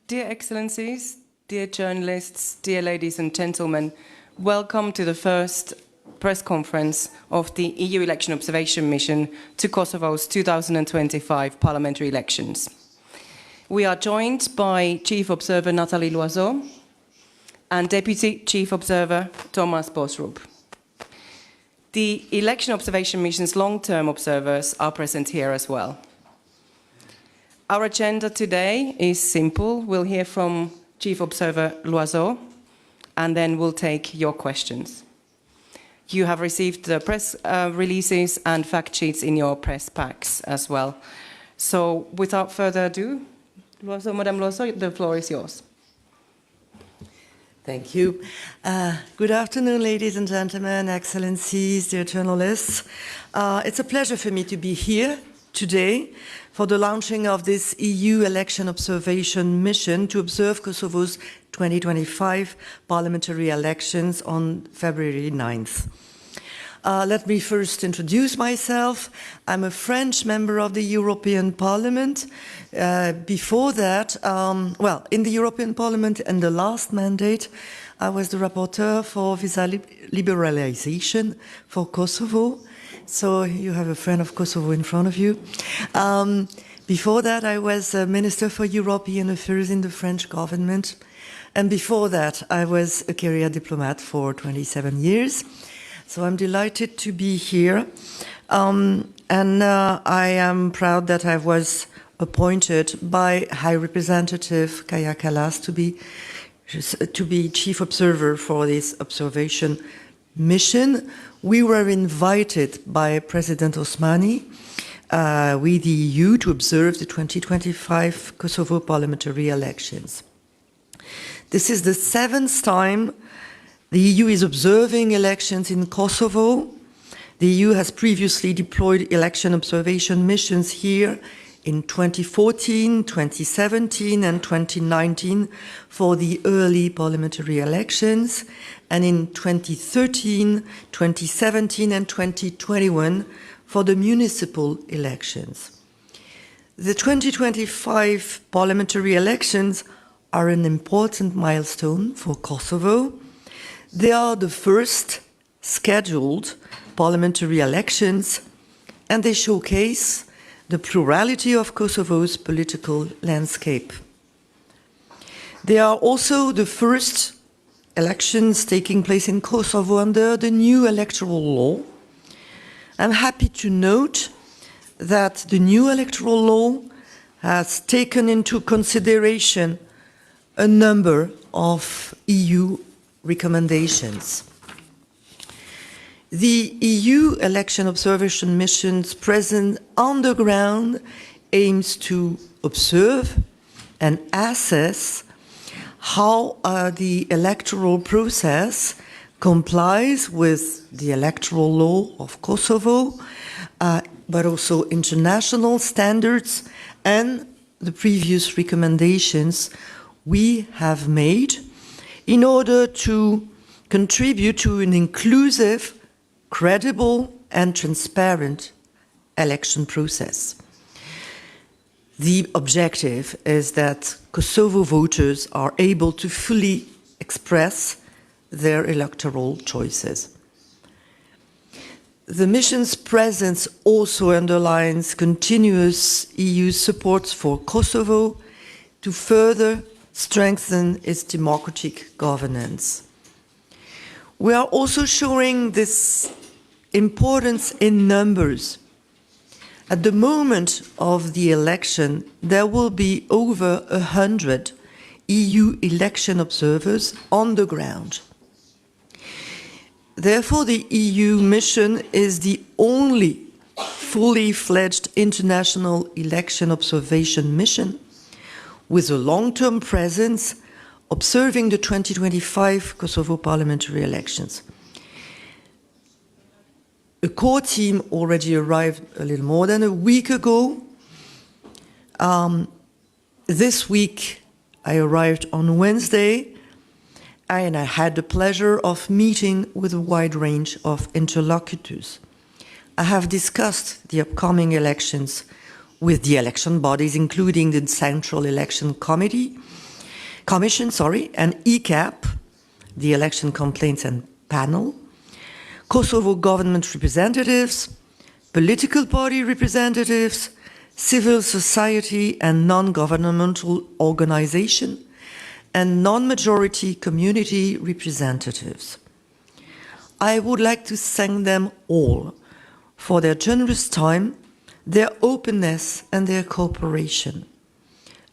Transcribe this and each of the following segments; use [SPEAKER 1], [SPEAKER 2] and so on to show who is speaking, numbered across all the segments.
[SPEAKER 1] Dear Excellencies, dear journalists, dear ladies and gentlemen, welcome to the first press conference of the EU Election Observation Mission to Kosovo's 2025 parliamentary elections. We are joined by Chief Observer Nathalie Loiseau and Deputy Chief Observer Thomas Bosrup. The Election Observation Mission's long-term observers are present here as well. Our agenda today is simple. We'll hear from Chief Observer Loiseau, and then we'll take your questions. You have received the press releases and fact sheets in your press packs as well. So without further ado, Madame Loiseau, the floor is yours.
[SPEAKER 2] Thank you. Good afternoon, ladies and gentlemen, excellencies, dear journalists. It's a pleasure for me to be here today for the launching of this EU election observation mission to observe Kosovo's 2025 parliamentary elections on February 9th. Let me first introduce myself. I'm a French member of the European Parliament. Before that, in the European Parliament in the last mandate, I was the rapporteur for visa liberalization for Kosovo. So you have a friend of Kosovo in front of you. Before that, I was a Minister for European Affairs in the French government. And before that, I was a career diplomat for 27 years. So I'm delighted to be here. I am proud that I was appointed by High Representative Kaja Kallas to be Chief Observer for this observation mission. We were invited by President Osmani with the EU to observe the 2025 Kosovo parliamentary elections. This is the 7th time the EU is observing elections in Kosovo. The EU has previously deployed election observation missions here in 2014, 2017 and 2019 for the early parliamentary elections, and in 2013, 2017 and 2021 for the municipal elections. The 2025 parliamentary elections are an important milestone for Kosovo. They are the first scheduled parliamentary elections, and they showcase the plurality of Kosovo's political landscape. They are also the first elections taking place in Kosovo under the new electoral law. I'm happy to note that the new electoral law has taken into consideration a number of EU recommendations. The EU election observation missions present on the ground aims to observe and assess how the electoral process complies with the electoral law of Kosovo, but also international standards and the previous recommendations we have made in order to contribute to an inclusive, credible and transparent election process. The objective is that Kosovo voters are able to fully express their electoral choices. The mission's presence also underlines continuous EU support for Kosovo to further strengthen its democratic governance. We are also showing this importance in numbers. At the moment of the election, there will be over 100 EU election observers on the ground. Therefore, the EU mission is the only fully fledged international election observation mission with a long-term presence observing the 2025 Kosovo parliamentary elections. A core team already arrived a little more than a week ago. This week, I arrived on Wednesday, and I had the pleasure of meeting with a wide range of interlocutors. I have discussed the upcoming elections with the election bodies, including the Central Election Committee, Commission, and ECAP, the Election Complaints and Panel, Kosovo government representatives, political party representatives, civil society and non-governmental organization, and non-majority community representatives. I would like to thank them all for their generous time, their openness and their cooperation.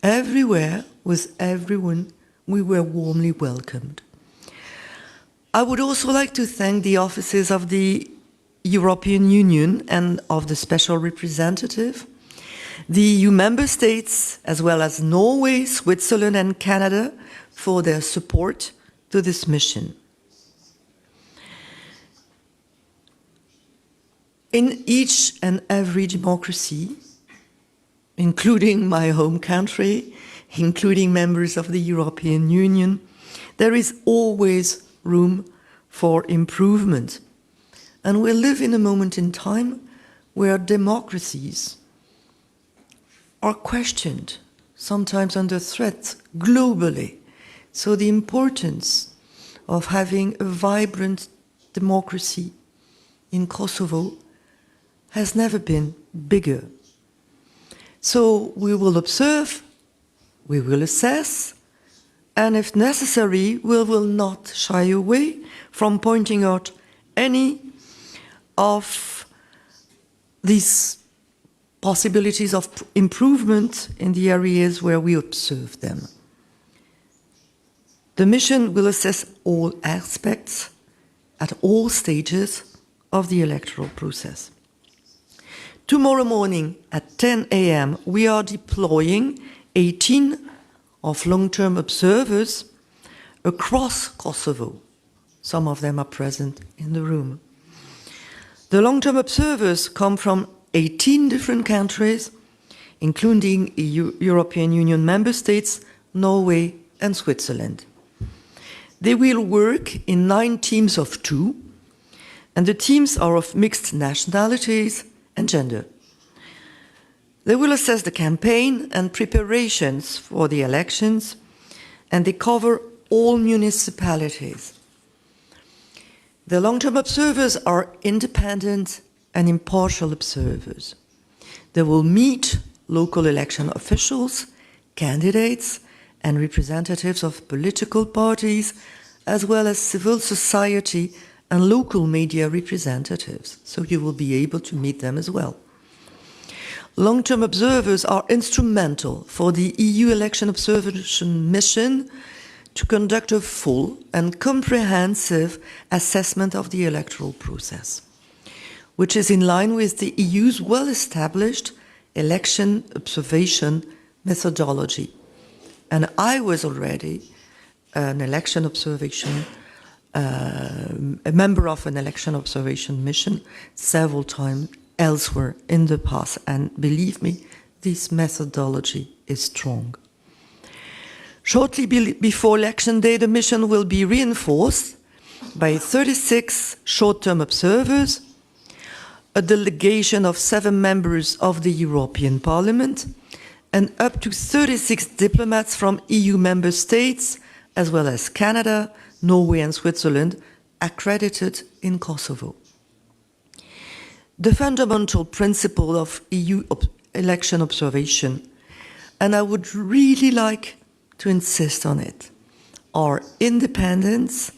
[SPEAKER 2] Everywhere, with everyone, we were warmly welcomed. I would also like to thank the offices of the European Union and of the Special Representative, the EU member states, as well as Norway, Switzerland and Canada, for their support to this mission. In each and every democracy, including my home country, including members of the European Union, there is always room for improvement. And we live in a moment in time where democracies are questioned, sometimes under threat, globally. So the importance of having a vibrant democracy in Kosovo has never been bigger. So we will observe, we will assess, and if necessary, we will not shy away from pointing out any of these possibilities of improvement in the areas where we observe them. The mission will assess all aspects at all stages of the electoral process. Tomorrow morning at 10 a.m. we are deploying 18 of long-term observers across Kosovo. Some of them are present in the room. The long-term observers come from 18 different countries, including European Union member states, Norway and Switzerland. They will work in 9 teams of 2, and the teams are of mixed nationalities and gender. They will assess the campaign and preparations for the elections, and they cover all municipalities. The long-term observers are independent and impartial observers. They will meet local election officials, candidates, and representatives of political parties, as well as civil society and local media representatives, so you will be able to meet them as well. Long-term observers are instrumental for the EU election observation mission to conduct a full and comprehensive assessment of the electoral process, which is in line with the EU's well-established election observation methodology. And I was already an election observation a member of an election observation mission several times elsewhere in the past, and believe me, this methodology is strong. Shortly before election day, the mission will be reinforced by 36 short-term observers, a delegation of 7 members of the European Parliament, and up to 36 diplomats from EU member states, as well as Canada, Norway and Switzerland, accredited in Kosovo. The fundamental principle of EU election observation, and I would really like to insist on it, are independence,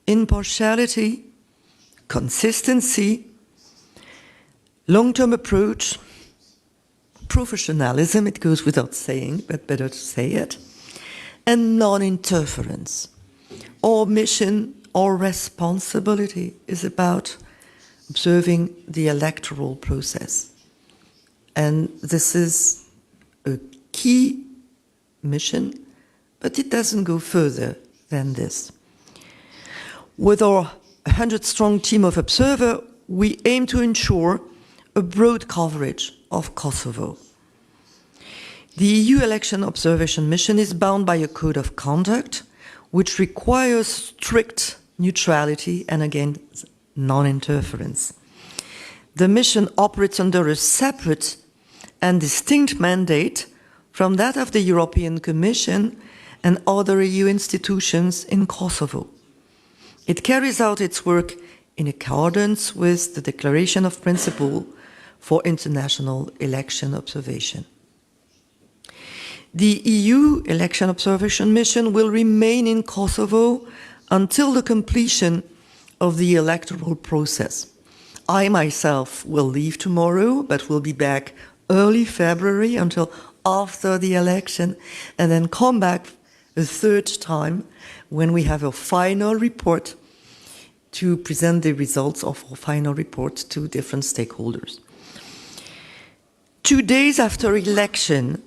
[SPEAKER 2] impartiality, consistency, long-term approach, professionalism, it goes without saying, but better to say it, and non-interference. Our mission, our responsibility is about observing the electoral process. And this is a key mission, but it doesn't go further than this. With our 100-strong team of observers, we aim to ensure a broad coverage of Kosovo. The EU election observation mission is bound by a code of conduct which requires strict neutrality and, again, non-interference. The mission operates under a separate and distinct mandate from that of the European Commission and other EU institutions in Kosovo. It carries out its work in accordance with the Declaration of Principle for International Election Observation. The EU Election Observation Mission will remain in Kosovo until the completion of the electoral process. I myself will leave tomorrow, but will be back early February until after the election, and then come back a third time when we have a final report to present the results of our final report to different stakeholders. 2 days after election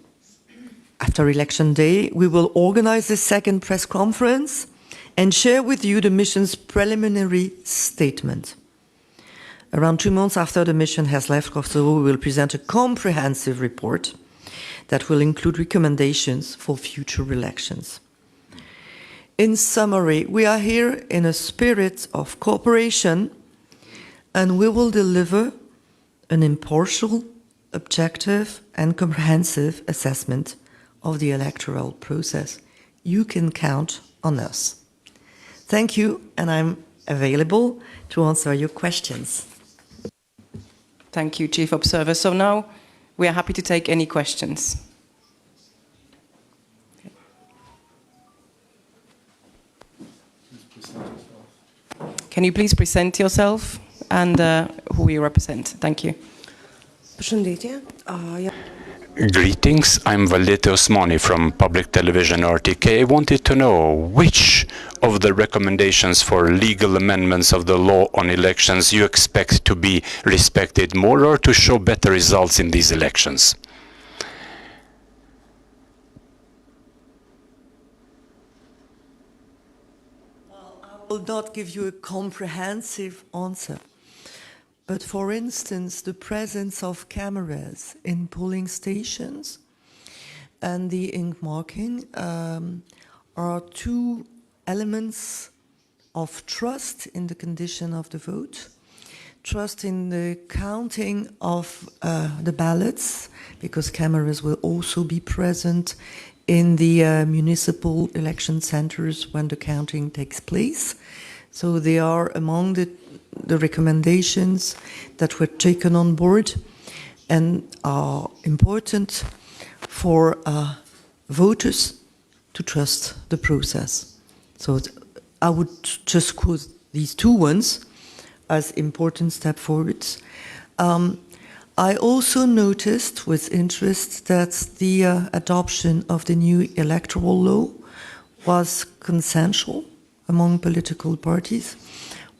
[SPEAKER 2] day, we will organize the second press conference and share with you the mission's preliminary statement. Around 2 months after the mission has left Kosovo, we will present a comprehensive report that will include recommendations for future elections. In summary, we are here in a spirit of cooperation, and we will deliver an impartial, objective, and comprehensive assessment of the electoral process. You can count on us. Thank you, and I'm available to answer your questions.
[SPEAKER 1] Thank you, Chief Observer. So now we are happy to take any questions. Can you please present yourself and who you represent? Thank you.
[SPEAKER 3] Greetings, I'm Valdete Osmani from Public Television RTK. I wanted to know which of the recommendations for legal amendments of the law on elections you expect to be respected more or to show better results in these elections.
[SPEAKER 2] Well, I will not give you a comprehensive answer. But for instance, the presence of cameras in polling stations and the ink marking are two elements of trust in the condition of the vote, trust in the counting of the ballots, because cameras will also be present in the municipal election centers when the counting takes place. So they are among the recommendations that were taken on board and are important for voters to trust the process. So I would just quote these two ones as important step forwards. I also noticed with interest that the adoption of the new electoral law was consensual among political parties.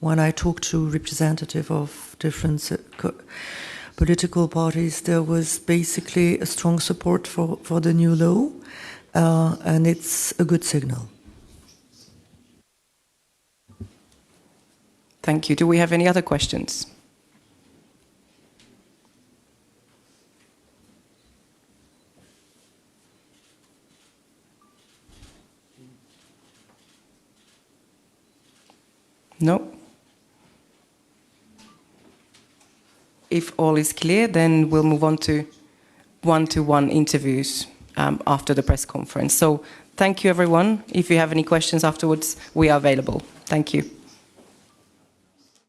[SPEAKER 2] When I talked to representatives of different political parties, there was basically a strong support for the new law, and it's a good signal.
[SPEAKER 1] Thank you. Do we have any other questions? No? If all is clear, then we'll move on to one-to-one interviews after the press conference. So thank you, everyone. If you have any questions afterwards, we are available. Thank you.